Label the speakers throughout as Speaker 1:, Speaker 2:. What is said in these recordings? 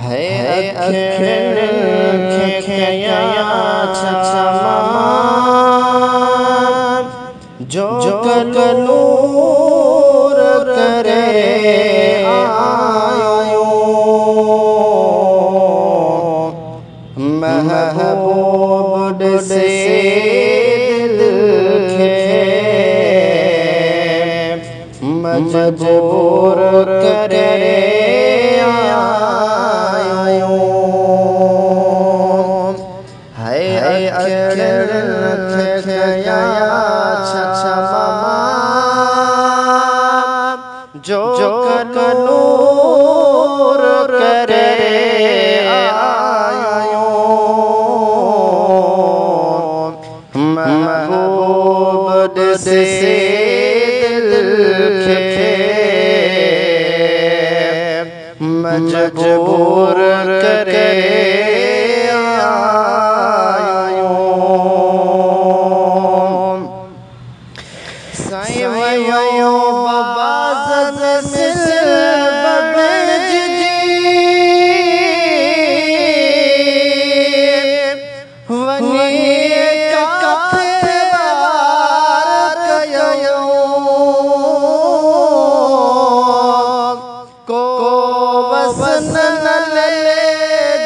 Speaker 1: है अखिर खया छमा जो कलूर करे आयो महबूब से दिल के मजबूर करे आयो है अखिर खया छमा जो कलूर करे आयो महबूब से दिल के मजबूर करे आयो साईं बाबाज़ मिल बबज जी वनी काथे बार कयो को वसन ले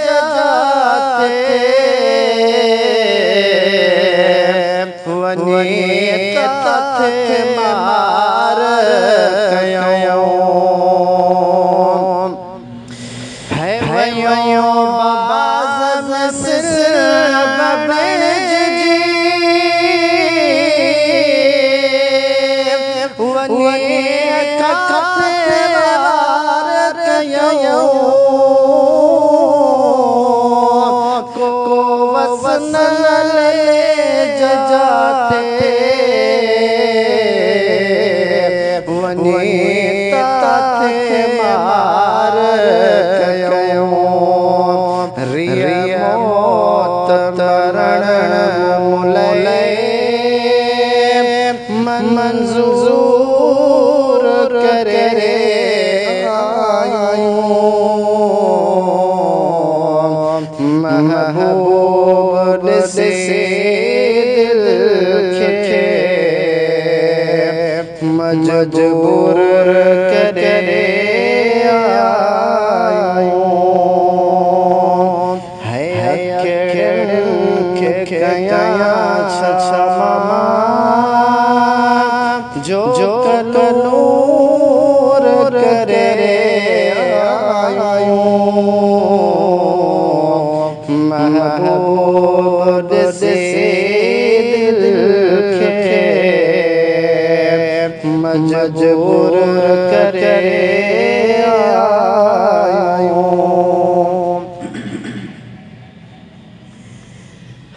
Speaker 1: जाते वनी काथे मार कयो है भयो बाबाज़ मिल बबज जी वनी काथे बार कयो को वसन ले जाते वनी काथे मार कयो रिया मौत मरण मुले मंजूर करे आयो महबूब से दिल के मजबूर करे आयो है अखिर खया छमा जो कलूर करे आयो महबूब से दिल के मजबूर करे आयो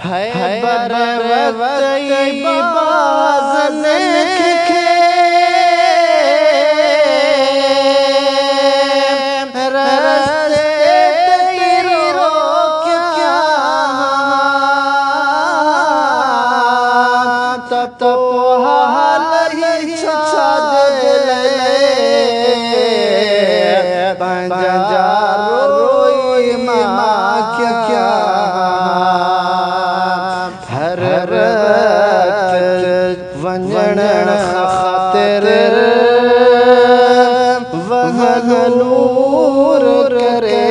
Speaker 1: है बरवत बाज़ के रस्ते तेरो क्या तो हाल ही रोई माँ क्या हर वंजन खातिर वह नूर करे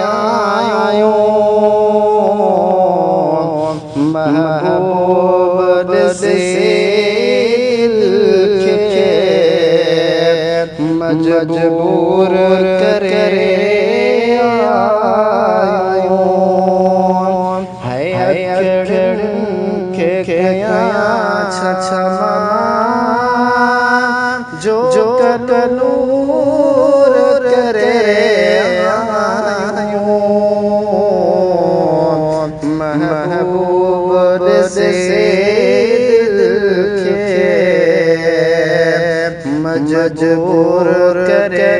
Speaker 1: आयो महबूब से दिल के मजबूर करे आयो है अखिर खया छमा जो कलूर करे आयो महबूब से दिल के मजबूर करे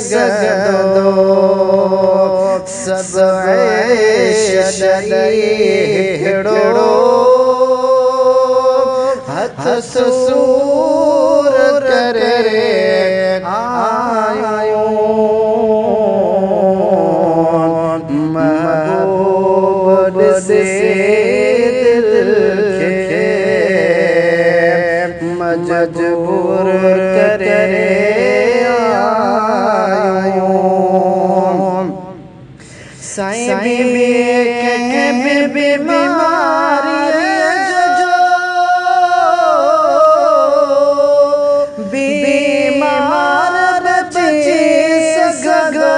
Speaker 1: सगदो सब ऐश हिड़ो हथ सूर करे आयो महबूब से दिल के मजबूर करे आयो साईं बीबी बीमारी बीमार बची सगदो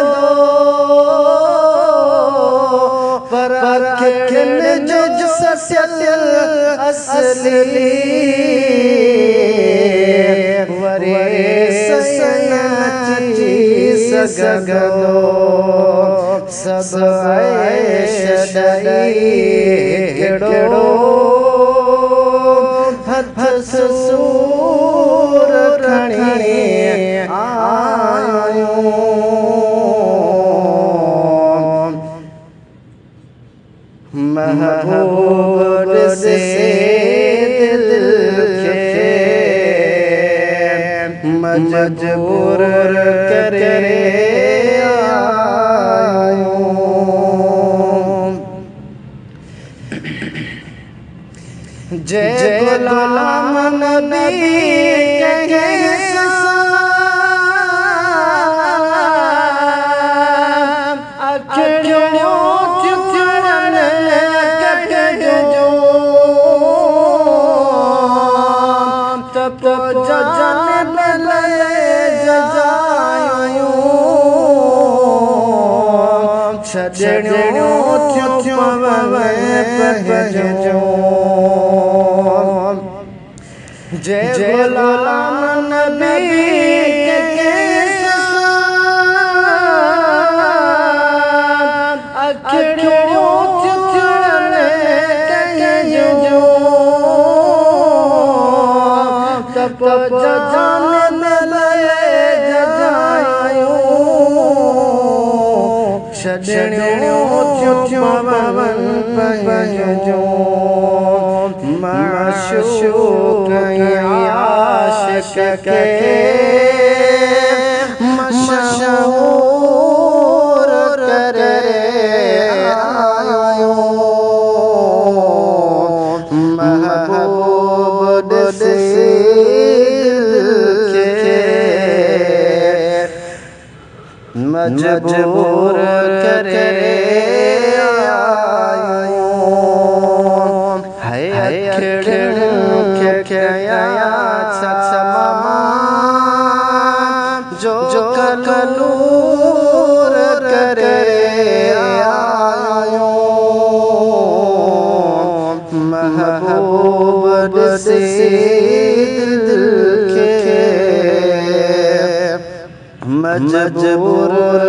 Speaker 1: पर जो सत्य असली वरे सनची सगदो सब ऐश हिड़ो हथ सूर खणी आयो महबूब से दिल के मजबूर करे आयो जय गुलाम नबी के अखड़ियों चुचड़न कटजो तब जजन बले जजायो छड़ियों चुचड़न पहजो जय गुलाम नबी के अखड़ियों चुचड़न कटजो तब जजन बले जजायो छड़ियों चुचड़न पहजो माशूक आशिक के मशहूर करे आयो महबूब से दिल के मजबूर करे आयो जो कलूर करे आयो महबूब से दिल के मजबूर